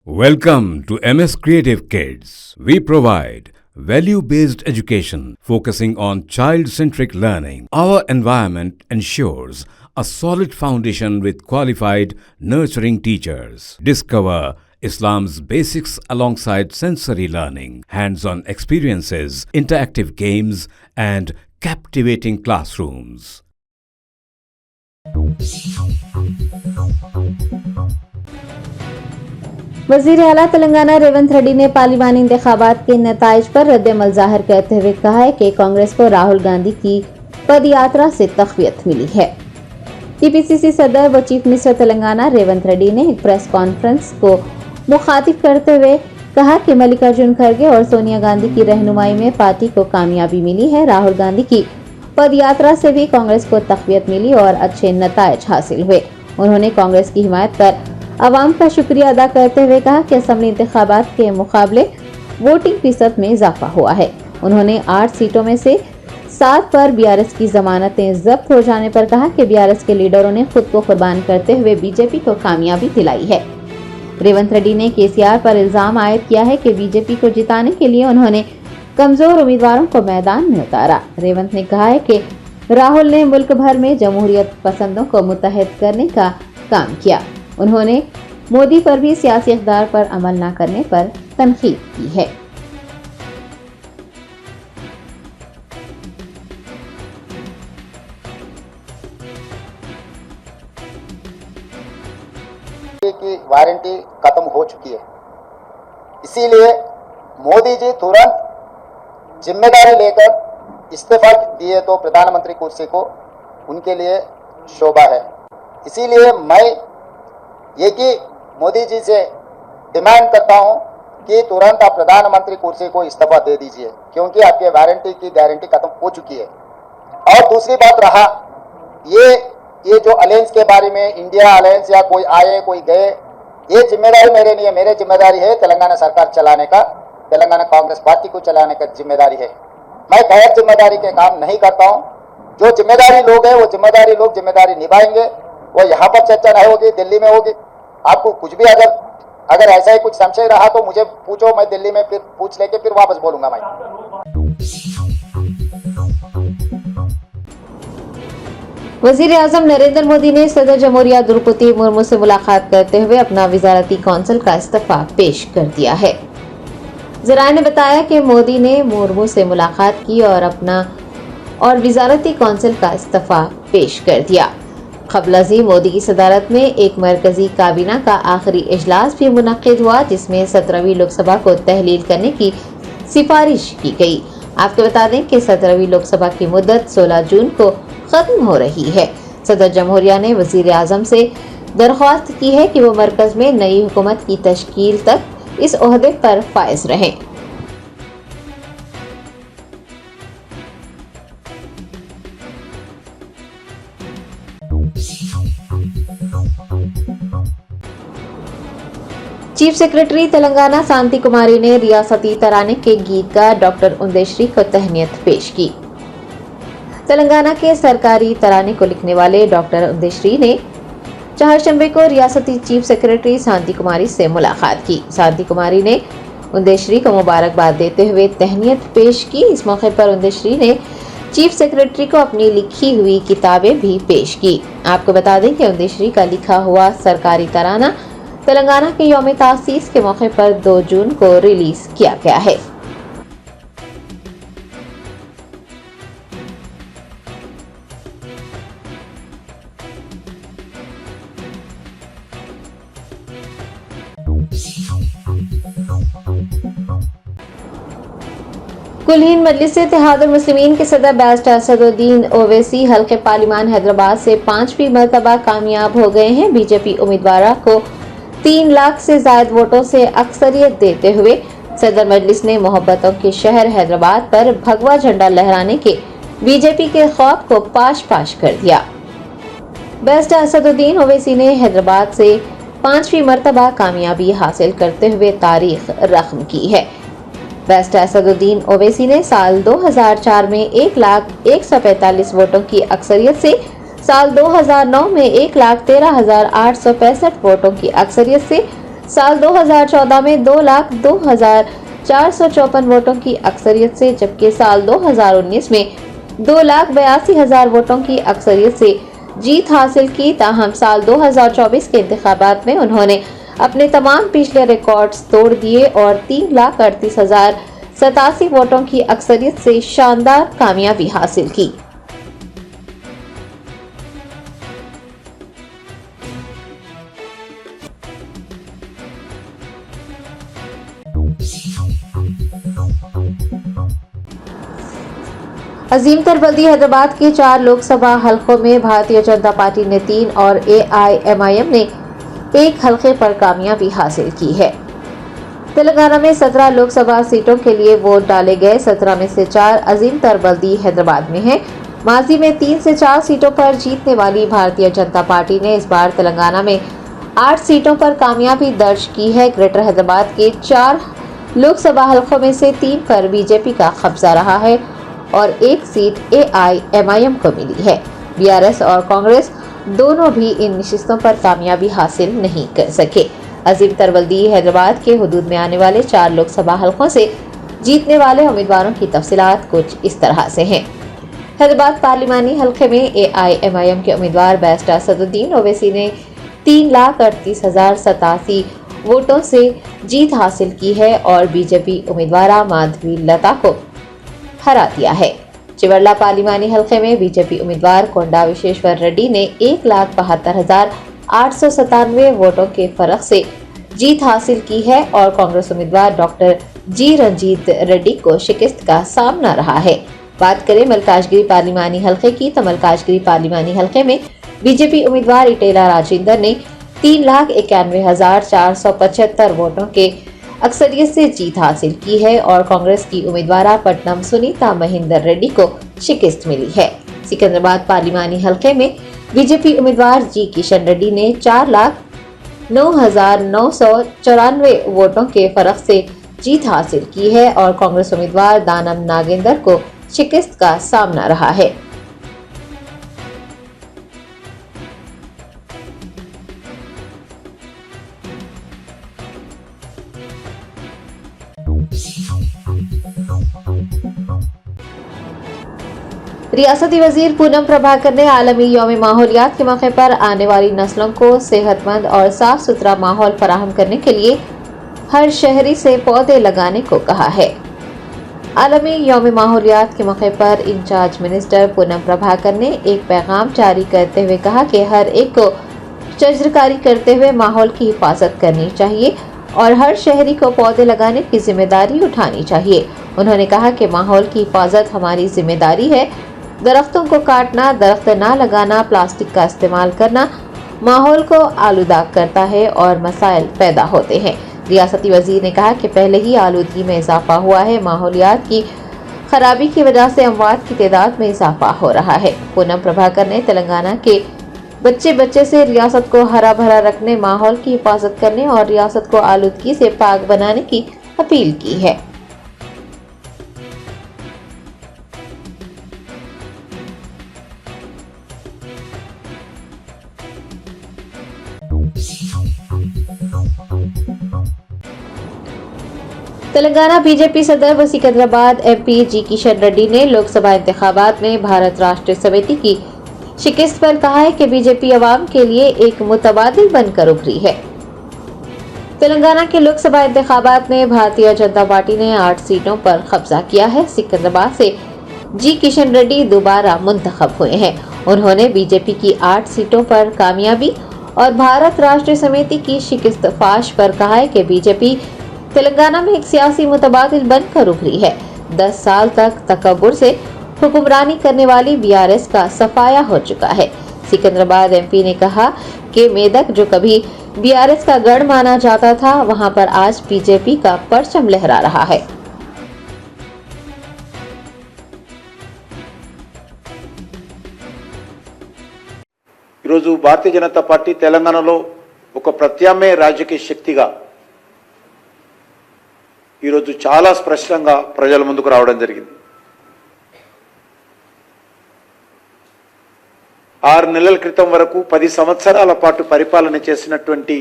Welcome to MS Creative Kids. We provide value-based education focusing on child-centric learning. Our environment ensures a solid foundation with qualified, nurturing teachers. Discover Islam's basics alongside sensory learning, hands-on experiences, interactive games, and captivating classrooms. वज़ीर आला तेलंगाना रेवंत रेड्डी ने पार्लिमानी इंतखाबात के नताइज पर रद्द-ए-अमल ज़ाहिर करते हुए कहा है कि कांग्रेस को राहुल गांधी की पदयात्रा से तक़वियत मिली है। टीपीसीसी सदर व चीफ मिनिस्टर तेलंगाना रेवंत रेड्डी ने एक प्रेस कॉन्फ्रेंस को मुखातिब करते हुए कहा कि मल्लिकार्जुन खड़गे और सोनिया गांधी की रहनुमाई में पार्टी को कामयाबी मिली है। राहुल गांधी की पदयात्रा से भी कांग्रेस को तक़वियत मिली और अच्छे नताइज हासिल हुए। उन्होंने कांग्रेस की हिमायत पर अवाम का शुक्रिया अदा करते हुए कहा कि असेंबली इंतखाबात के मुकाबले वोटिंग फीसद में इजाफा हुआ है। उन्होंने 8 सीटों में से 7 पर बीआरएस की जमानतें जब्त हो जाने पर कहा कि बीआरएस के लीडरों ने खुद को कुर्बान करते हुए बीजेपी को कामयाबी दिलाई है। रेवंत रेड्डी ने केसीआर पर इल्जाम आयद किया है कि बीजेपी को जिताने के लिए उन्होंने कमजोर उम्मीदवारों को मैदान में उतारा। रेवंत ने कहा है कि राहुल ने मुल्क भर में जमहूरियत पसंदों को मुत्तहद करने का काम किया। उन्होंने मोदी पर भी सियासी इक़्तिदार पर अमल न करने पर तनकीद की है। की वारंटी खत्म हो चुकी है, इसीलिए मोदी जी तुरंत जिम्मेदारी लेकर इस्तीफा दिए तो प्रधानमंत्री कुर्सी को उनके लिए शोभा है। इसीलिए मैं ये कि मोदी जी से डिमांड करता हूं कि तुरंत आप प्रधानमंत्री कुर्सी को इस्तीफा दे दीजिए, क्योंकि आपके वारंटी की गारंटी खत्म हो चुकी है। और दूसरी बात रहा ये जो अलायंस के बारे में, इंडिया अलायंस या कोई आए कोई गए, ये जिम्मेदारी मेरे नहीं है। मेरे जिम्मेदारी है तेलंगाना सरकार चलाने का, तेलंगाना कांग्रेस पार्टी को चलाने का जिम्मेदारी है। मैं गैर जिम्मेदारी के काम नहीं करता हूँ। जो जिम्मेदारी लोग हैं वो जिम्मेदारी लोग जिम्मेदारी निभाएंगे। वो यहाँ पर चर्चा नहीं होगी, दिल्ली में होगी। आपको कुछ भी अगर ऐसा ही कुछ संशय रहा तो मुझे पूछो, मैं दिल्ली में फिर पूछ लेके फिर वापस बोलूंगा। मैं वज़ीर आज़म नरेंद्र मोदी ने सदर जमहूरिया द्रौपदी मुर्मू से मुलाकात करते हुए अपना वज़ारती कौंसिल का इस्तीफा पेश कर दिया है। ज़राए ने बताया कि मोदी ने मुर्मू से मुलाकात की और वज़ारती कौंसिल का इस्तीफा पेश कर दिया। क़ब्ल मोदी की सदारत में एक मरकजी काबीना का आखिरी इजलास भी मुनक़्क़िद हुआ, जिसमें 17वीं लोकसभा को तहलील करने की सिफारिश की गई। आपको बता दें कि 17वीं लोकसभा की मुद्दत 16 जून को ख़त्म हो रही है। सदर जमहूरिया ने वज़ीर आज़म से दरख्वास्त की है कि वो मरकज़ में नई हुकूमत की तश्कील तक इस ओहदे पर फाइज रहें। चीफ सेक्रेटरी तेलंगाना शांति कुमारी ने रियासती तराने के गीतकार डॉक्टर उंदेश्री को तहनीत पेश की। तेलंगाना के सरकारी तराने को लिखने वाले डॉक्टर उंदेश्री ने चारशंबे को रियासती चीफ सेक्रेटरी शांति कुमारी से मुलाकात की। शांति कुमारी ने उंदेश्री को मुबारकबाद देते हुए तहनीत पेश की। इस मौके पर उंदेश्री ने चीफ सेक्रेटरी को अपनी लिखी हुई किताबें भी पेश की। आपको बता दें कि उंदेश्री का लिखा हुआ सरकारी तराना तेलंगाना के यौम तासीस के मौके पर 2 जून को रिलीज किया गया है। कुल-हिंद मजलिस-ए-इत्तेहादुल मुस्लिमीन के सदर बैरिस्टर असदुद्दीन ओवैसी हल्के पार्लिमान हैदराबाद से 5वीं मरतबा कामयाब हो गए हैं। बीजेपी उम्मीदवार को 3 लाख से ज्यादा वोटों से अक्सरियत देते हुए सदर मजलिस ने मोहब्बतों के शहर हैदराबाद पर भगवा झंडा लहराने के बीजेपी के ख्वाब को पाश कर दिया। बैरिस्टर असदुद्दीन ओवैसी ने हैदराबाद से 5वीं मरतबा कामयाबी हासिल करते हुए तारीख रकम की है। बैरिस्टर असदुद्दीन ओवैसी ने साल 2004 में 1,145 वोटों की अक्सरियत से साल 2009 में 1,13,865 वोटों की अक्सरियत से साल 2014 में 2,02,454 वोटों की अक्सरियत से, जबकि साल 2019 में 2,82,000 वोटों की अक्सरियत से जीत हासिल की। ताहम साल 2024 के इंतखाबात में उन्होंने अपने तमाम पिछले रिकॉर्ड्स तोड़ दिए और 3,38,087 वोटों की अक्सरियत से शानदार कामयाबी हासिल की। अजीम तर बल्दी हैदराबाद के 4 लोकसभा हलकों में भारतीय जनता पार्टी ने 3 और AIMIM ने 1 हलके पर कामयाबी हासिल की है। तेलंगाना में 17 लोकसभा सीटों के लिए वोट डाले गए। 17 में से 4 अजीम तर बल्दी हैदराबाद में हैं। माजी में 3 से 4 सीटों पर जीतने वाली भारतीय जनता पार्टी ने इस बार तेलंगाना में 8 सीटों पर कामयाबी दर्ज की है। ग्रेटर हैदराबाद के 4 लोकसभा हलकों में से 3 पर बीजेपी का कब्जा रहा है और 1 सीट AIMIM को मिली है। BRS और कांग्रेस दोनों भी इन नशिस्तों पर कामयाबी हासिल नहीं कर सके। अजीम तर बल्दी हैदराबाद के हुदूद में आने वाले 4 लोकसभा हलकों से जीतने वाले उम्मीदवारों की तफसीलात कुछ इस तरह से हैं। हैदराबाद पार्लिमानी हलके में AIMIM के उम्मीदवार बैरिस्टर असदुद्दीन ओवैसी ने 3,38,087 वोटों से जीत हासिल की है और बीजेपी उम्मीदवार माधवी लता को हरा दिया है। चिवरला पार्लिमानी हलके में बीजेपी उम्मीदवार कोंडा विश्वेश्वर रेड्डी ने 1,72,897 वोटों के फर्क से जीत हासिल की है और कांग्रेस उम्मीदवार डॉक्टर जी रंजीत रेड्डी को शिकस्त का सामना रहा है। बात करें मलकाजगिरी पार्लिमानी हलके की तो मलकाजगिरी पार्लिमानी हलके में बीजेपी उम्मीदवार इटेला राजेंद्र ने 3,91,475 वोटों के अक्सरियत से जीत हासिल की है और कांग्रेस की उम्मीदवार पट्टनम सुनीता महेंद्र रेड्डी को शिकस्त मिली है। सिकंदराबाद पार्लिमानी हलके में बीजेपी उम्मीदवार जी किशन रेड्डी ने 4,09,994 वोटों के फर्क से जीत हासिल की है और कांग्रेस उम्मीदवार दानम नागेंद्र को शिकस्त का सामना रहा है। रियासती वजीर पूनम प्रभाकर ने आलमी यौम माहौलियात के मौके पर आने वाली नस्लों को सेहतमंद और साफ सुथरा माहौल फराहम करने के लिए हर शहरी से पौधे लगाने को कहा है। आलमी यौम माहौलियात के मौके पर इंचार्ज मिनिस्टर पूनम प्रभाकर ने एक पैगाम जारी करते हुए कहा कि हर एक को शजरकारी करते हुए माहौल की हिफाजत करनी चाहिए और हर शहरी को पौधे लगाने की जिम्मेदारी उठानी चाहिए। उन्होंने कहा कि माहौल की हिफाजत हमारी जिम्मेदारी है। दरख्तों को काटना, दरख्त ना लगाना, प्लास्टिक का इस्तेमाल करना माहौल को आलूदा करता है और मसाइल पैदा होते हैं। रियासती वजीर ने कहा कि पहले ही आलूदगी में इजाफा हुआ है। माहौलियात की खराबी की वजह से अमवात की तादाद में इजाफा हो रहा है। पूनम प्रभाकर ने तेलंगाना के बच्चे बच्चे से रियासत को हरा भरा रखने, माहौल की हिफाजत करने और रियासत को आलूदगी से पाक बनाने की अपील की है। तेलंगाना बीजेपी सदर व सिकंदराबाद MP जी किशन रेड्डी ने लोकसभा इंतखाबात में भारत राष्ट्र समिति की शिकस्त पर कहा है कि बीजेपी अवाम के लिए एक मुतबादिल बनकर उभरी है। तेलंगाना के लोकसभा इंतखाबात में भारतीय जनता पार्टी ने 8 सीटों पर कब्जा किया है। सिकंदराबाद से जी किशन रेड्डी दोबारा मुंतखब हुए हैं। उन्होंने बीजेपी की 8 सीटों पर कामयाबी और भारत राष्ट्र समिति की शिकस्त फाश पर कहा है कि बीजेपी तेलंगाना में एक सियासी मुतबादिल बनकर उभरी है। 10 साल तक तकब्बुर से हुक्मरानी करने वाली BRS का सफाया हो चुका है। सिकंदराबाद MP ने कहा कि मेदक जो कभी BRS का गढ़ माना जाता था, वहां पर आज बीजेपी का परचम लहरा रहा है। ఈరోజు భారతీయ జనతా పార్టీ తెలంగాణలో ఒక ప్రత్యామ్నాయ రాజకీయ శక్తిగా ఈరోజు చాలా స్పష్టంగా ప్రజల ముందుకు రావడం జరిగింది. 6 నెలల క్రితం వరకు 10 సంవత్సరాల పాటు పరిపాలన చేసినటువంటి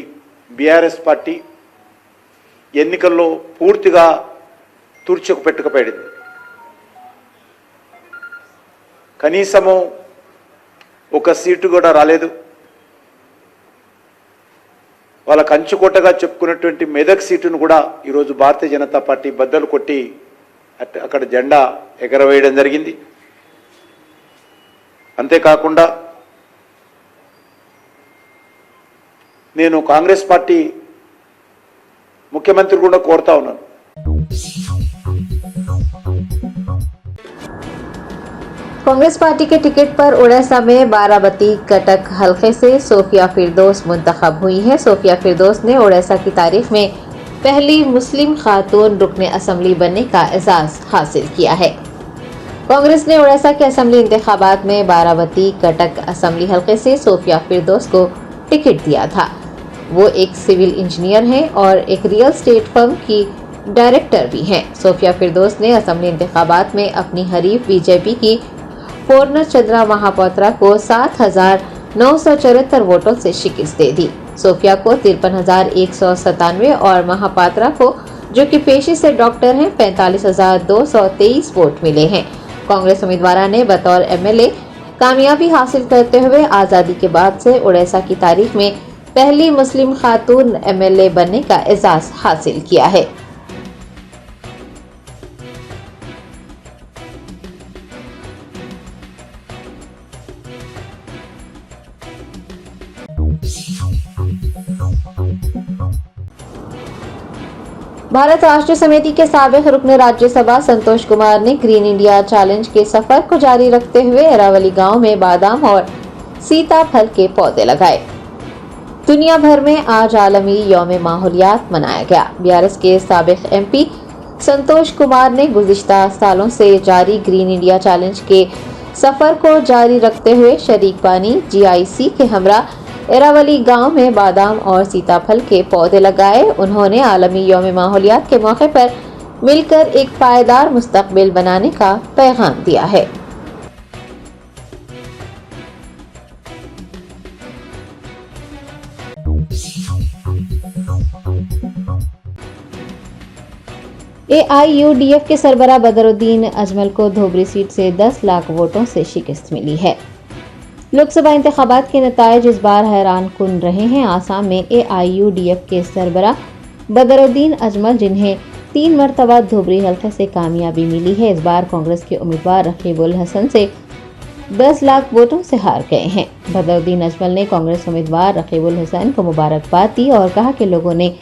BRS పార్టీ ఎన్నికల్లో పూర్తిగా తుర్చుకు పెట్టుకుపోయింది. కనీసము ఒక సీటు కూడా రాలేదు. వాళ్ళ కంచుకోటగా చెప్పుకున్నటువంటి మెదక్ సీటును కూడా ఈరోజు భారతీయ జనతా పార్టీ బద్దలు కొట్టి అక్కడ జెండా ఎగరవేయడం జరిగింది. అంతేకాకుండా నేను కాంగ్రెస్ పార్టీ ముఖ్యమంత్రి కూడా కోరుతా ఉన్నాను. कांग्रेस पार्टी के टिकट पर उड़ीसा में बाराबती कटक हलके से सोफिया फिरदौस मुंतखब हुई है. सोफिया फिरदौस ने उड़ीसा की तारीख में पहली मुस्लिम खातून रुकने असम्बली बनने का एजाज हासिल किया है. कांग्रेस ने उड़ीसा के असम्बली इंतखाबात में बाराबती कटक असम्बली हलके से सोफिया फिरदौस को टिकट दिया था. वो एक सिविल इंजीनियर हैं और एक रियल स्टेट फर्म की डायरेक्टर भी हैं. सोफिया फिरदौस ने असम्बली इंतखाबात में अपनी हरीफ बीजेपी की पूर्ण चंद्रा महापात्रा को 7,974 वोटों से शिकस्त दे दी. सोफिया को 53,197 और महापात्रा को, जो कि पेशे से डॉक्टर हैं, 45,223 वोट मिले हैं. कांग्रेस उम्मीदवार ने बतौर एमएलए कामयाबी हासिल करते हुए आज़ादी के बाद से उड़ीसा की तारीख में पहली मुस्लिम खातून एमएलए बनने का एजाज हासिल किया है. भारत राष्ट्र समिति के साबिक रुकन राज्यसभा संतोष कुमार ने ग्रीन इंडिया चैलेंज के सफर को जारी रखते हुए एरावली गांव में बादाम और सीताफल के पौधे लगाए. दुनिया भर में आज आलमी यौम माहौलियात मनाया गया. बीआरएस के साबिक एमपी संतोष कुमार ने गुज़िश्ता सालों से जारी ग्रीन इंडिया चैलेंज के सफर को जारी रखते हुए शरीक पानी जीआईसी के हमरा एरावली गांव में बादाम और सीताफल के पौधे लगाए. उन्होंने आलमी यौम माहौलियात के मौके पर मिलकर एक पायदार मुस्तकबिल बनाने का पैगाम दिया है. एआईयूडीएफ के सरबराह बदरुद्दीन अजमल को धोबरी सीट से 10 लाख वोटों से शिकस्त मिली है. लोकसभा इंतखाबात के नतायज इस बार हैरान कुन रहे हैं. आसाम में एआईयूडीएफ के सरबराह बदरुद्दीन अजमल, जिन्हें 3 मरतबा धोबरी हल्के से कामयाबी मिली है, इस बार कांग्रेस के उम्मीदवार रकीबुल हसन से 10 लाख वोटों से हार गए हैं. बदरुद्दीन अजमल ने कांग्रेस उम्मीदवार रकीबुल हसन को मुबारकबाद दी और कहा कि लोगों ने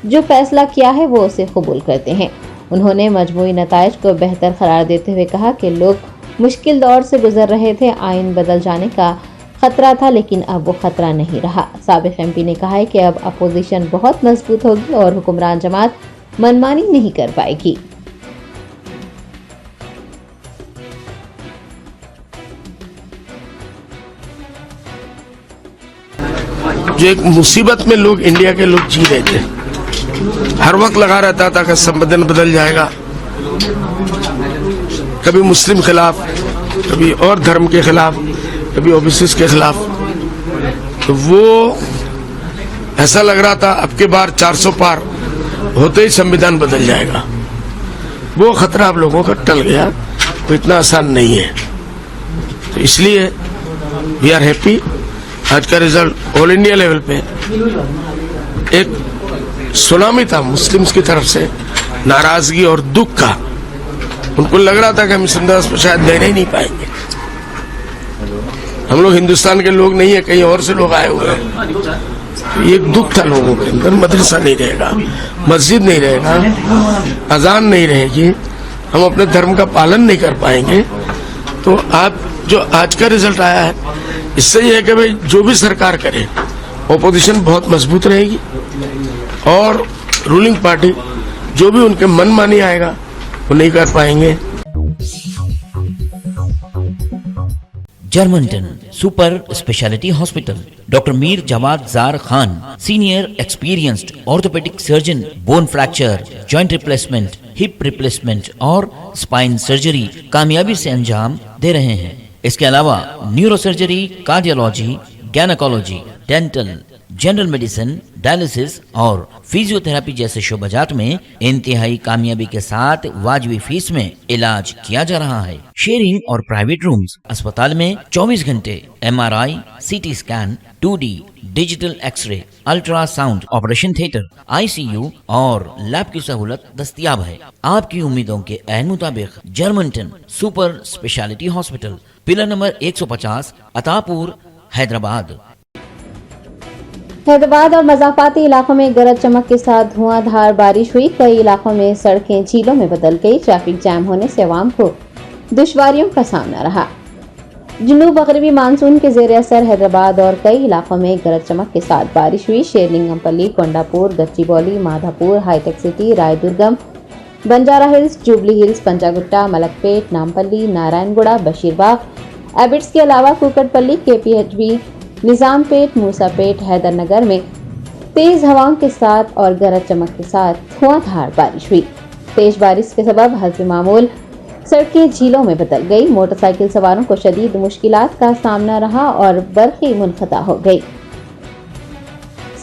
जो फैसला किया है वो उसे कबूल करते हैं. उन्होंने मजमूई नतायज को बेहतर करार देते हुए कहा कि लोग मुश्किल दौर से गुजर रहे थे. आइन बदल जाने का खतरा था, लेकिन अब वो खतरा नहीं रहा. साबिक एमपी ने कहा है कि अब अपोजिशन बहुत मजबूत होगी और हुक्मरान जमात मनमानी नहीं कर पाएगी. जो एक मुसीबत में लोग, इंडिया के लोग जी रहे थे, हर वक्त लगा रहता था कि संविधान बदल जाएगा, कभी मुस्लिम खिलाफ, कभी और धर्म के खिलाफ, कभी ओबीसी के खिलाफ. तो वो ऐसा लग रहा था अब के बार 400 पार होते ही संविधान बदल जाएगा. वो खतरा आप लोगों का टल गया. वो इतना आसान नहीं है. तो इसलिए वी आर हैप्पी. आज का रिजल्ट ऑल इंडिया लेवल पे एक सुनामी था मुस्लिम्स की तरफ से, नाराजगी और दुख का. उनको लग रहा था कि हम संदेश में शायद देने ही नहीं पाएंगे. हम लोग हिंदुस्तान के लोग नहीं है, कहीं और से लोग आए हुए हैं. ये एक दुख था लोगों के अंदर. मदरसा नहीं रहेगा, मस्जिद नहीं रहेगा, अजान नहीं रहेगी, हम अपने धर्म का पालन नहीं कर पाएंगे. तो आप जो आज का रिजल्ट आया है, इससे ये है कि भाई जो भी सरकार करे ओपोजिशन बहुत मजबूत रहेगी और रूलिंग पार्टी जो भी उनके मन मानी आएगा वो नहीं कर पाएंगे. जर्मनटन super speciality hospital, doctor Mir Jawad Jar Khan, senior experienced orthopaedic surgeon, bone fracture, joint replacement, hip replacement और स्पाइन सर्जरी कामयाबी से अंजाम दे रहे हैं. इसके अलावा neuro surgery, cardiology, gynaecology, dental, general medicine, dialysis और फिजियोथेरेपी जैसे शोबाजात में इंतहाई कामयाबी के साथ वाजिबी फीस में इलाज किया जा रहा है। शेयरिंग और प्राइवेट रूम्स, अस्पताल में 24 घंटे MRI, CT scan, 2D digital x-ray, ultrasound, operation theatre, ICU और लैब की सहूलत दस्तयाब है। आपकी उम्मीदों के ऐन मुताबिक Germanten super speciality hospital, pillar number 150, Attapur, Hyderabad. Hyderabad और मज़ाफ़ाती इलाकों में गरज चमक के साथ धुआंधार बारिश हुई। कई इलाकों में सड़कें झीलों में बदल गई। ट्रैफिक जैम होने से आवाम को दुश्वारियों का सामना रहा। जनूब मगरबी मानसून के ज़ेर असर हैदराबाद और कई इलाकों में गरज चमक के साथ बारिश हुई। Serilingampally, Kondapur, Gachibowli, Madhapur, Hitec City, Raidurgam, Banjara Hills, Jubilee Hills, Panjagutta, Malakpet, Nampally, Narayanguda, Basheerbagh, Abids के अलावा कुकटपल्ली, KPHB, निजामपेट, मूसापेट, हैदरनगर में तेज हवाओं के साथ और गरज चमक के साथ धुआंधार बारिश हुई। तेज बारिश के सबब हस्ब मामूल सड़कें झीलों में बदल गई। मोटरसाइकिल सवारों को शदीद मुश्किलात का सामना रहा और बरक़ी मुनक़ता हो गई।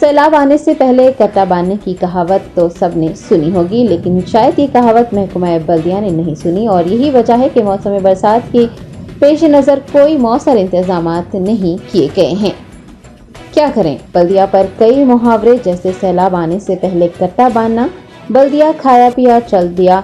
सैलाब आने से पहले कट्टा बांधने की कहावत तो सबने सुनी होगी, लेकिन शायद ये कहावत महकमा बल्दिया ने नहीं सुनी और यही वजह है कि मौसम बरसात की पेश नज़र कोई मौसर इंतजामात नहीं किए गए हैं। क्या करें, बल्दिया पर कई मुहावरे जैसे सैलाब आने से पहले कट्टा बांधना, बल्दिया खाया पिया चल दिया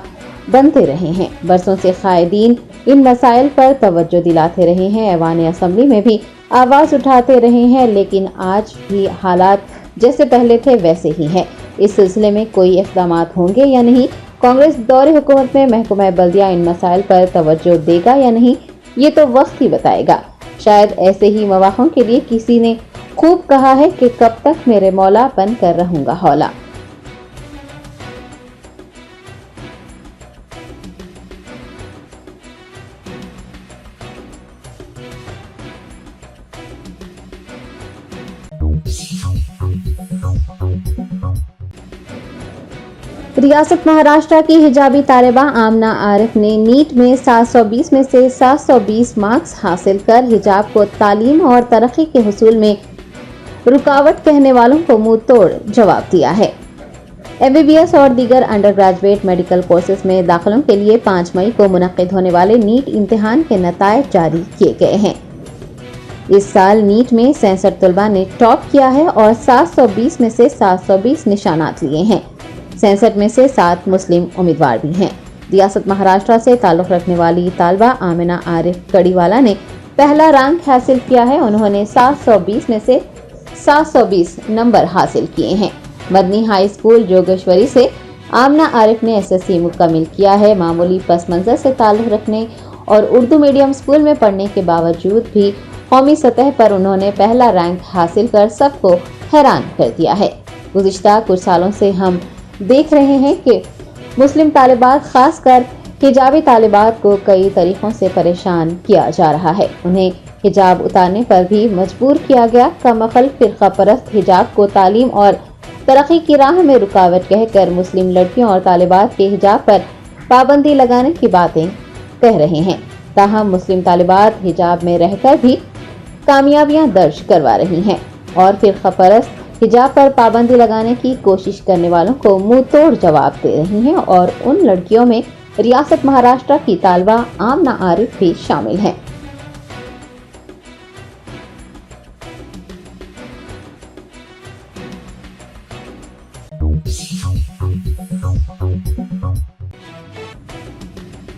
बनते रहे हैं। बरसों से कायदीन इन मसाइल पर तवज्जो दिलाते रहे हैं, ऐवान असम्बली में भी आवाज़ उठाते रहे हैं, लेकिन आज भी हालात जैसे पहले थे वैसे ही है। इस सिलसिले में कोई इक़दामात होंगे या नहीं? कांग्रेस दौरे हुकूमत में महकमा बल्दिया इन मसाइल पर तवज्जो देगा या नहीं, ये तो वक्त ही बताएगा। शायद ऐसे ही मवाक़ों के लिए किसी ने खूब कहा है कि कब तक मेरे मौला बन कर रहूंगा हौला। रियासत महाराष्ट्र की हिजाबी तालिबा आमना आरिफ ने नीट में 720 में से 720 मार्क्स हासिल कर हिजाब को तालीम और तरक्की के हुसूल में रुकावट कहने वालों को मुंह तोड़ जवाब दिया है। MBBS और दीगर अंडर ग्रेजुएट मेडिकल कोर्सेज में दाखिलों के लिए 5 मई को मुनक्किद होने वाले नीट इम्तिहान के नताइज जारी किए गए हैं। इस साल नीट में 66 तलबा ने टॉप किया है और 720 में से 720 निशानात लिए हैं। 67 में से 7 मुस्लिम उम्मीदवार भी हैं। रियासत महाराष्ट्र से ताल्लुक़ रखने वाली तालिबा आमिना आरिफ कड़ीवाला ने पहला रैंक हासिल किया है। उन्होंने 720 में से 720 नंबर हासिल किए हैं। मदनी हाई स्कूल जोगेश्वरी से आमिना आरिफ ने SSC मुकम्मिल किया है। मामूली पस मंज़र से ताल्लुक़ रखने और उर्दू मीडियम स्कूल में पढ़ने के बावजूद भी कौमी सतह पर उन्होंने पहला रैंक हासिल कर सबको हैरान कर दिया है। गुज़िश्ता कुछ सालों से हम देख रहे हैं कि मुस्लिम तालिबात, खासकर हिजाबी तालिबात को कई तरीक़ों से परेशान किया जा रहा है। उन्हें हिजाब उतारने पर भी मजबूर किया गया। कमअक़ल फ़िरक़ा परस्त हिजाब को तालीम और तरक्की की राह में रुकावट कहकर मुस्लिम लड़कियों और तालिबात के हिजाब पर पाबंदी लगाने की बातें कह रहे हैं। ताहम मुस्लिम तालिबात हिजाब में रहकर भी कामयाबियां दर्ज करवा रही हैं और फ़िरक़ा परस्त हिजाब पर पाबंदी लगाने की कोशिश करने वालों को मुंह तोड़ जवाब दे रही हैं और उन लड़कियों में रियासत महाराष्ट्र की तालिबा आमना आरिफ भी शामिल हैं।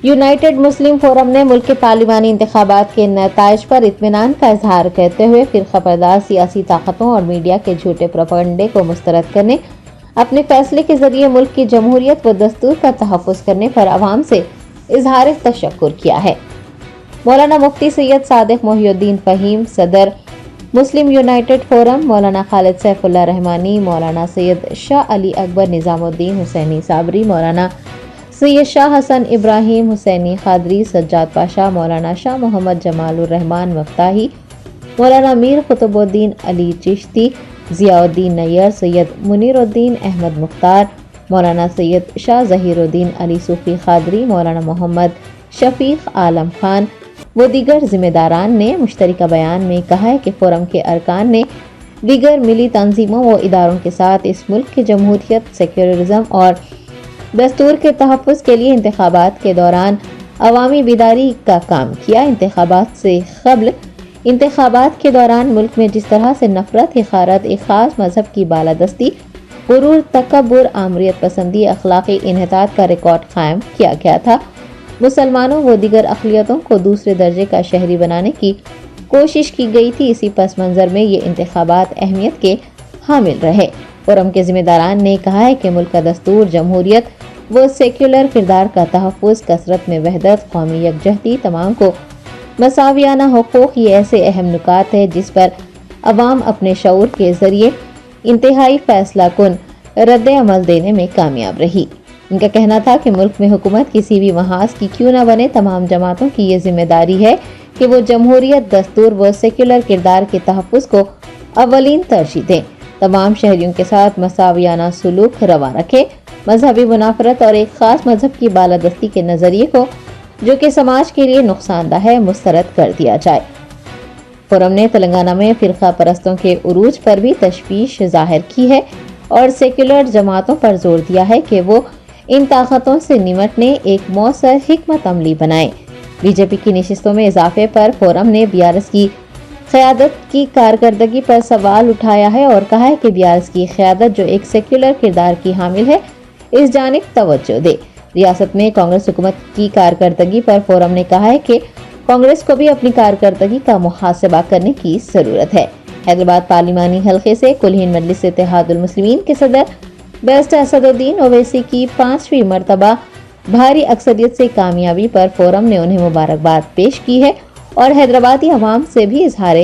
यूनाइटेड मुस्लिम फोरम ने मुल्क के पार्लिमानी इंतखाबात के नताइज पर इत्मीनान का इजहार करते हुए फ़िरक़ापरदार सियासी ताकतों और मीडिया के झूठे प्रोपेगेंडे को मुस्तरद करने, अपने फैसले के जरिए मुल्क की जमहूरियत व दस्तूर का तहफ़्फ़ुज़ करने पर अवाम से इजहार तशक्कुर किया है। मौलाना मुफ्ती सैयद सादिक मोहिउद्दीन फ़हीम, सदर मुस्लिम यूनाइटेड फोरम, मौलाना खालिद सैफुल्लाह रहमानी, मौलाना सैयद शाह अली अकबर निज़ामुद्दीन हुसैनी साबरी, मौलाना सैयद शाह हसन इब्राहिम हुसैनी खादरी, सज्जाद पाशा, मौलाना शाह मोहम्मद जमालुर रहमान वफ्ताही, मौलाना मीर कुतुबुद्दीन अली चिश्ती, ज़ियाउद्दीन नैयर, सैयद मुनीरुद्दीन अहमद मुख्तार, मौलाना सैयद शाह ज़हीरुद्दीन अली सूफ़ी खादरी, मौलाना मोहम्मद शफ़ीक़ आलम खान व दीगर ज़िम्मेदारान ने मुश्तरका बयान में कहा है कि फोरम के अरकान ने دیگر ملی تنظیموں و اداروں کے ساتھ اس ملک کی جمہوریت، سیکولرزم اور دستور کے تحفظ کے لیے انتخابات کے دوران عوامی بیداری کا کام کیا۔ انتخابات سے قبل انتخابات کے دوران ملک میں جس طرح سے نفرت، حقارت، ایک خاص مذہب کی بالادستی، غرور، تکبر، آمریت پسندی، اخلاقی انحطاط کا ریکارڈ قائم کیا گیا تھا، مسلمانوں و دیگر اقلیتوں کو دوسرے درجے کا شہری بنانے کی کوشش کی گئی تھی۔ اسی پس منظر میں یہ انتخابات اہمیت کے حامل رہے۔ فورم کے ذمہ داران نے کہا ہے کہ ملک کا دستور، جمہوریت و سیکولر کردار کا تحفظ، کثرت میں وحدت، قومی یکجہتی، تمام کو مساویانہ حقوق، یہ ایسے اہم نکات ہیں جس پر عوام اپنے شعور کے ذریعے انتہائی فیصلہ کن رد عمل دینے میں کامیاب رہی۔ ان کا کہنا تھا کہ ملک میں حکومت کسی بھی محاذ کی کیوں نہ بنے، تمام جماعتوں کی یہ ذمہ داری ہے کہ وہ جمہوریت، دستور و سیکولر کردار کے تحفظ کو اولین ترجیح دیں، تمام شہریوں کے ساتھ مساویانہ سلوک روا رکھے، مذہبی منافرت اور ایک خاص مذہب کی بالادستی کے نظریے کو جو کہ سماج کے لیے نقصان دہ ہے مسترد کر دیا جائے۔ فورم نے تلنگانہ میں فرقہ پرستوں کے عروج پر بھی تشویش ظاہر کی ہے اور سیکولر جماعتوں پر زور دیا ہے کہ وہ ان طاقتوں سے نمٹنے ایک مؤثر حکمت عملی بنائیں۔ بی جے پی کی نشستوں میں اضافے پر فورم نے BRS کی قیادت کی کارکردگی پر سوال اٹھایا ہے اور کہا ہے کہ BRS کی قیادت جو ایک سیکولر کردار کی حامل ہے، اس جانب توجہ دے۔ ریاست میں کانگریس حکومت کی کارکردگی پر فورم نے کہا ہے کہ کانگریس کو بھی اپنی کارکردگی کا محاسبہ کرنے کی ضرورت ہے۔ حیدرآباد پارلیمانی حلقے سے کلہین مجلس اتحاد المسلمین کے صدر بیرسٹر اسد الدین اویسی کی 5ویں مرتبہ بھاری اکثریت سے کامیابی پر فورم نے انہیں مبارکباد پیش کی ہے اور حیدرآبادی عوام سے بھی اظہار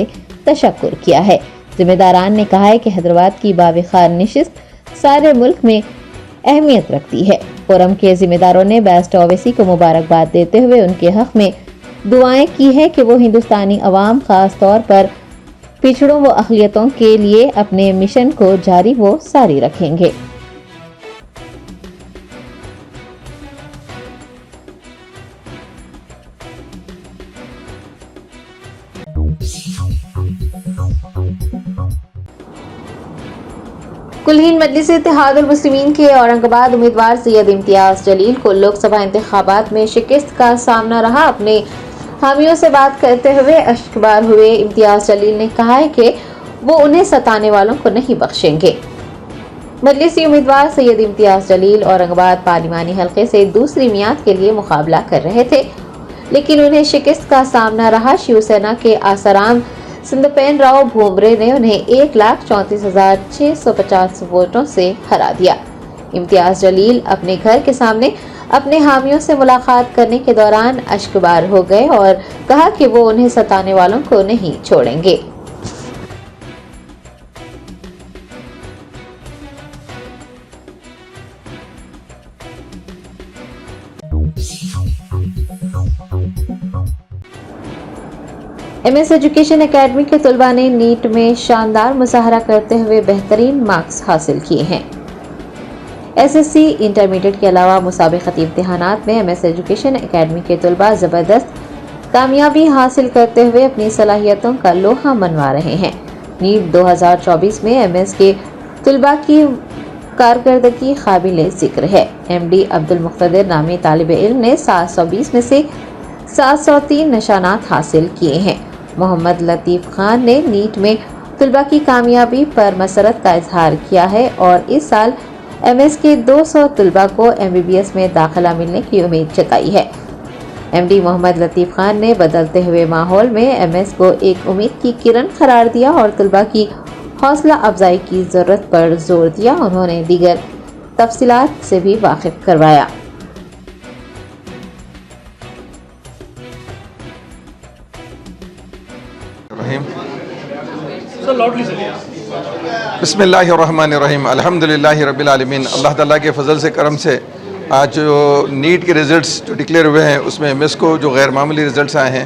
تشکر کیا ہے۔ ذمہ داران نے کہا ہے کہ حیدرآباد کی باوقار نشست سارے ملک میں اہمیت رکھتی ہے۔ فورم کے ذمہ داروں نے بیرسٹر اویسی کو مبارکباد دیتے ہوئے ان کے حق میں دعائیں کی ہیں کہ وہ ہندوستانی عوام، خاص طور پر پچھڑوں و اقلیتوں کے لیے اپنے مشن کو جاری و ساری رکھیں گے۔ کلہین مجلس اتحاد المسلمین کے اورنگ آباد امیدوار سید امتیاز جلیل کو لوک سبھا انتخابات میں شکست کا سامنا رہا۔ اپنے حامیوں سے بات کرتے ہوئے اشکبار ہوئے امتیاز جلیل نے کہا ہے کہ وہ انہیں ستانے والوں کو نہیں بخشیں گے۔ مجلسی امیدوار سید امتیاز جلیل اورنگ آباد پارلیمانی حلقے سے دوسری میعاد کے لیے مقابلہ کر رہے تھے، لیکن انہیں شکست کا سامنا رہا۔ شیو سینا کے آسارام سندپین راؤ بھومرے نے انہیں 1,34,650 ووٹوں سے ہرا دیا۔ امتیاز جلیل اپنے گھر کے سامنے اپنے حامیوں سے ملاقات کرنے کے دوران اشکبار ہو گئے اور کہا کہ وہ انہیں ستانے والوں کو نہیں چھوڑیں گے۔ MS ایجوکیشن اکیڈمی کے طلباء نے نیٹ میں شاندار مظاہرہ کرتے ہوئے بہترین مارکس حاصل کیے ہیں۔ SSC انٹرمیڈیٹ کے علاوہ مسابقتی امتحانات میں MS ایجوکیشن اکیڈمی کے طلباء زبردست کامیابی حاصل کرتے ہوئے اپنی صلاحیتوں کا لوہا منوا رہے ہیں۔ نیٹ 2024 میں MS کے طلباء کی کارکردگی قابل ذکر ہے۔ MD عبد المقتدر نامی طالب علم نے 720 میں سے 703 نشانات حاصل کیے ہیں۔ محمد لطیف خان نے نیٹ میں طلباء کی کامیابی پر مسرت کا اظہار کیا ہے اور اس سال MS کے 200 طلباء کو MBBS میں داخلہ ملنے کی امید جتائی ہے۔ MD محمد لطیف خان نے بدلتے ہوئے ماحول میں MS کو ایک امید کی کرن قرار دیا اور طلباء کی حوصلہ افزائی کی ضرورت پر زور دیا۔ انہوں نے دیگر تفصیلات سے بھی واقف کروایا۔ بسم اللہ الرحمن الرحیم، الحمدللہ رب العالمین۔ اللہ تعالیٰ کے فضل سے کرم سے آج جو نیٹ کے ریزلٹس جو ڈکلیئر ہوئے ہیں اس میں MS کو جو غیر معمولی ریزلٹس آئے ہیں،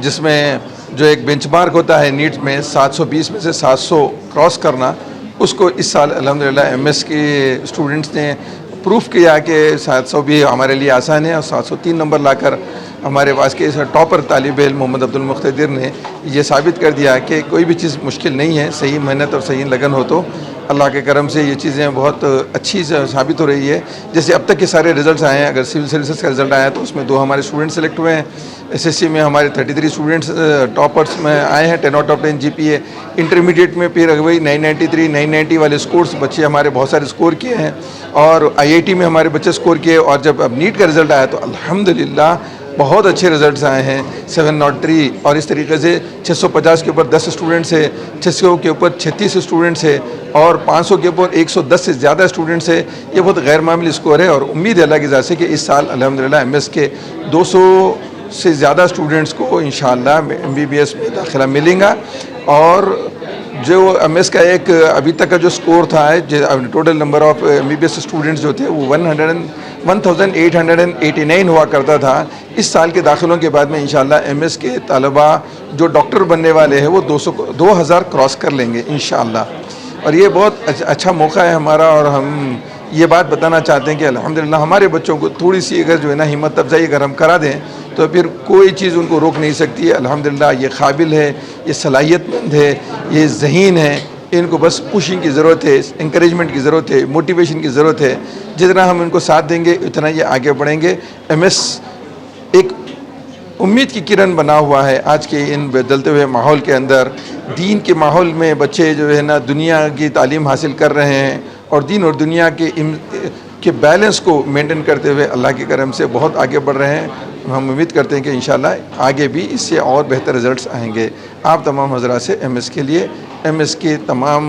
جس میں جو ایک بینچ مارک ہوتا ہے نیٹ میں 720 میں سے 700 کراس کرنا، اس کو اس سال الحمدللہ MS کے اسٹوڈنٹس نے प्रूफ किया कि 700 भी हमारे लिए आसान है और 703 नंबर लाकर हमारे पास के टॉपर तालिब इल्म मोहम्मद अब्दुल मुख्तदिर ने ये साबित कर दिया कि कोई भी चीज़ मुश्किल नहीं है, सही मेहनत और सही लगन हो तो अल्लाह के करम से ये चीज़ें बहुत अच्छी साबित हो रही है। जैसे अब तक के सारे रिजल्ट्स आए हैं, अगर सिविल सर्विसेज का रिजल्ट आया तो उसमें 2 हमारे स्टूडेंट सेलेक्ट हुए हैं, एसएससी में हमारे 33 स्टूडेंट्स टॉपर्स में आए हैं, 10 आउट ऑफ 10 जीपीए। इंटरमीडिएट में फिर वही 993 990 वाले स्कोर्स बच्चे हमारे बहुत सारे स्कोर किए हैं और आईआईटी में हमारे बच्चे स्कोर किए। और जब अब नीट का रिज़ल्ट आया तो अल्हम्दुलिल्लाह बहुत अच्छे रिज़ल्ट्स आए हैं, 703। और इस तरीके से 650 के ऊपर 10 स्टूडेंट्स है, 600 के ऊपर 36 स्टूडेंट्स है और 500 के ऊपर 110 से ज़्यादा स्टूडेंट्स है। ये बहुत गैर मामूली स्कोर है और उम्मीद है अल्लाह की ज़ात से कि इस साल अल्हम्दुलिल्लाह एमएस के 200 से ज़्यादा स्टूडेंट्स को इंशाअल्लाह एमबीबीएस में दाखिला मिलेगा। और जो एमएस का एक अभी तक का जो स्कोर था, total number of MBBS students जो थे वो 1889 हुआ करता था। इस साल के दाखिलों के बाद में इंशाअल्लाह एमएस के तलबा जो डॉक्टर बनने वाले हैं वो 2000 क्रॉस कर लेंगे इंशाअल्लाह। और ये बहुत अच्छा मौका है हमारा और हम ये बात बताना चाहते हैं कि अल्हम्दुलिल्लाह हमारे बच्चों को थोड़ी सी अगर जो है ना हिम्मत अफजाई अगर हम करा दें तो फिर कोई चीज़ उनको रोक नहीं सकती है। अल्हम्दुलिल्लाह ये काबिल है, ये सलाहियतमंद है, ये ज़हीन है, इनको बस पुशिंग की ज़रूरत है, इंकरेजमेंट की ज़रूरत है, मोटिवेशन की ज़रूरत है। जितना हम इनको साथ देंगे उतना ये आगे बढ़ेंगे। एमएस एक उम्मीद की किरण बना हुआ है आज के इन बदलते हुए माहौल के अंदर। दीन के माहौल में बच्चे जो है ना दुनिया की तालीम हासिल कर रहे हैं और दीन और दुनिया के बैलेंस को मेंटेन करते हुए अल्लाह के करम से बहुत आगे बढ़ रहे हैं। हम उम्मीद करते हैं कि इंशाअल्लाह आगे भी इससे और बेहतर रिज़ल्ट्स आएंगे। आप तमाम हज़रात से एमएस के लिए, एमएस के तमाम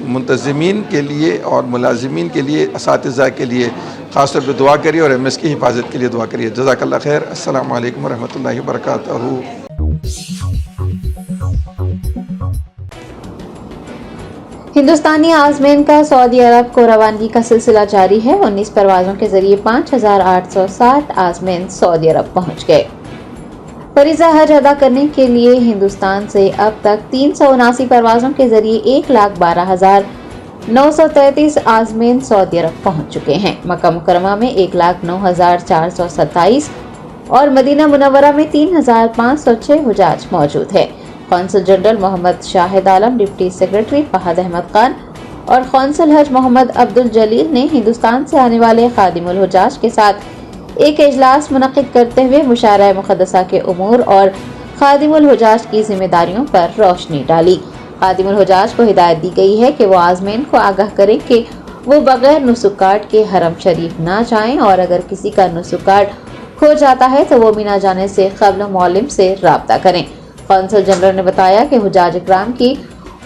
मुंतज़िमीन के लिए और मुलाजिमीन के लिए, असातिज़ा के लिए ख़ास तौर पर दुआ करिए और एमएस की हिफाजत के लिए दुआ करिए। जज़ाकल्लाह खैर। अस्सलामु अलैकुम वरहमतुल्लाहि वबरकातुहू। हिंदुस्तानी आज़मीन का सऊदी अरब को रवानगी का सिलसिला जारी है। 19 परवाज़ों के जरिए 5860 आज़मीन सऊदी अरब पहुंच गए। फरीज़ा हज अदा करने के लिए हिंदुस्तान से अब तक 379 परवाज़ों के जरिए 1,12,933 आज़मीन सऊदी अरब पहुंच चुके हैं। मक्का मुकर्रमा में 1,09,427 और मदीना मुनव्वरा में 3,506 हुजाज मौजूद है। कौंसल जनरल मोहम्मद शाहिद आलम, डिप्टी सेक्रेटरी फहद अहमद खान और कौंसल हज मोहम्मद अब्दुल जलील ने हिंदुस्तान से आने वाले खादिमुल हुजाज के साथ एक इजलास मुनक़िद करते हुए मुशारा मुक़द्दसा के उमूर और खादिमुल हुजाज की जिम्मेदारियों पर रोशनी डाली। खादिमुल हुजाज को हिदायत दी गई है कि वो आज़मीन को आगाह करें कि वो बगैर नुसुक कार्ड के हरम शरीफ ना जाएं और अगर किसी का नुसुक कार्ड खो जाता है तो वो मीना जाने से क़ब्ल मौलिम से राब्ता करें। कौंसल जनरल ने बताया कि हुजाज इकराम की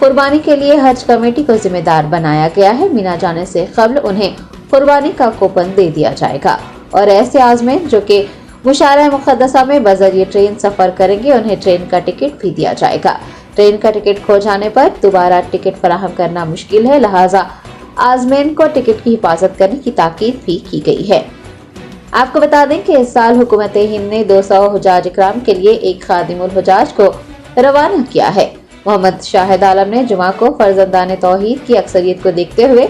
कुर्बानी के लिए हज कमेटी को जिम्मेदार बनाया गया है। मीना जाने से क़ब्ल उन्हें कुर्बानी का कूपन दे दिया जाएगा और ऐसे आज़मीन जो कि मुशारा मुक़द्दसा में बज़रिए ट्रेन सफ़र करेंगे उन्हें ट्रेन का टिकट भी दिया जाएगा। ट्रेन का टिकट खो जाने पर दोबारा टिकट फराहम करना मुश्किल है, लिहाजा आज़मीन को टिकट की हिफाजत करने की ताकीद भी की गई है। आपको बता दें कि इस साल हुकूमत हिंद ने 200 हुजाज इकराम के लिए एक खादिमुल हुजाज को रवाना किया है। मोहम्मद शाहिद आलम ने जुमा को फर्जंदान तौहीद की अक्सरियत को देखते हुए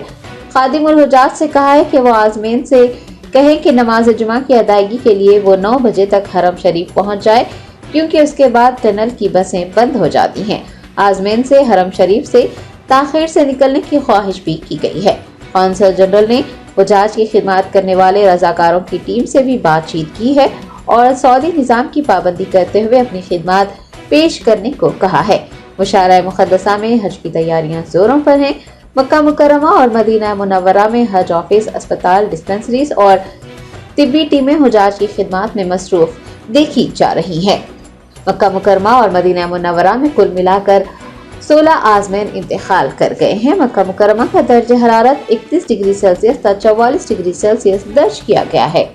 खादिमुल हुजाज से कहा है कि वो आज़मीन से कहें कि नमाज जुमा की अदायगी के लिए वो 9 बजे तक हरम शरीफ पहुंच जाए, क्योंकि उसके बाद टनल की बसें बंद हो जाती हैं। आज़मीन से हरम शरीफ से ताखीर से निकलने की ख्वाहिश भी की गई है। कौंसल जनरल ने हुजाज की खिदमत करने वाले रजाकारों की टीम से भी बातचीत की है और सऊदी निज़ाम की पाबंदी करते हुए अपनी खिदमत पेश करने को कहा है। मुशारा मुक़द्दसा में हज की तैयारियां जोरों पर हैं। मक्का मुकर्रमा और मदीना मुनव्वरा में हज ऑफिस, अस्पताल, डिस्पेंसरीज और तिब्बी टीमें हुजाज की खिदमत में मसरूफ देखी जा रही हैं। मक्का मुकर्रमा और मदीना मुनव्वरा में कुल मिलाकर 16 आज़मीन इंतकाल कर गए हैं। मक्का मुकर्रमा का दर्ज हरारत 31 डिग्री सेल्सियस तक 44 डिग्री सेल्सियस दर्ज किया गया है।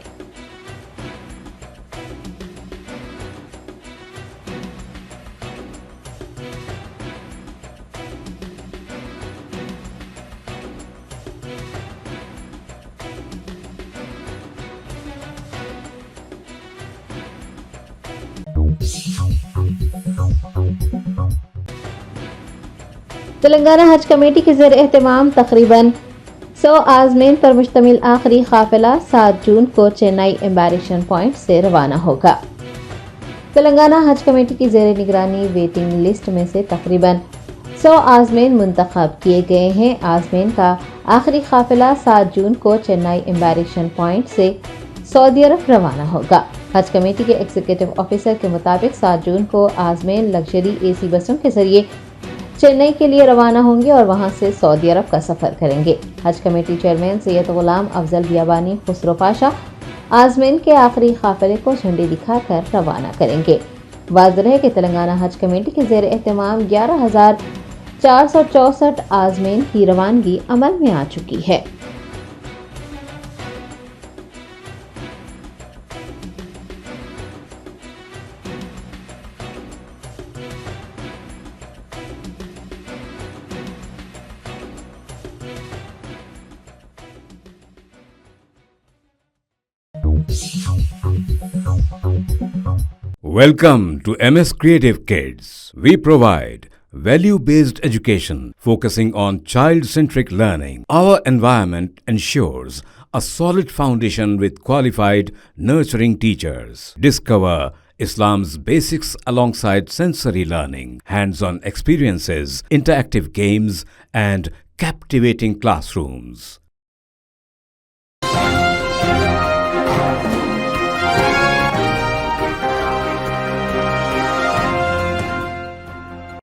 तेलंगाना हज कमेटी के ज़ेर एहतमाम तकरीबन 100 आजमीन पर मुश्तमिल आखिरी काफिला 7 जून को चेन्नई एम्बारेशन पॉइंट से रवाना होगा। तेलंगाना हज कमेटी की ज़ेर निगरानी वेटिंग लिस्ट में से तकरीबन 100 आजमीन मुंतखब किए गए हैं। आजमीन का आखिरी काफिला 7 जून को चेन्नई एम्बारेशन पॉइंट से सऊदी अरब रवाना होगा। हज कमेटी के एग्जीक्यूटिव ऑफिसर के मुताबिक 7 जून को आजमीन लग्जरी एसी बसों के जरिए चेन्नई के लिए रवाना होंगे और वहां से सऊदी अरब का सफ़र करेंगे। हज कमेटी चेयरमैन सैयद गुलाम अफजल बियाबानी खुसरो पाशा आजमीन के आखिरी काफिले को झंडी दिखाकर रवाना करेंगे। वाज़ेह है कि तेलंगाना हज कमेटी के ज़ेर एहतमाम 11,464 आजमीन की रवानगी अमल में आ चुकी है। Welcome to MS Creative Kids. We provide value-based education focusing on child-centric learning. Our environment ensures a solid foundation with qualified, nurturing teachers. Discover Islam's basics alongside sensory learning, hands-on experiences, interactive games, and captivating classrooms.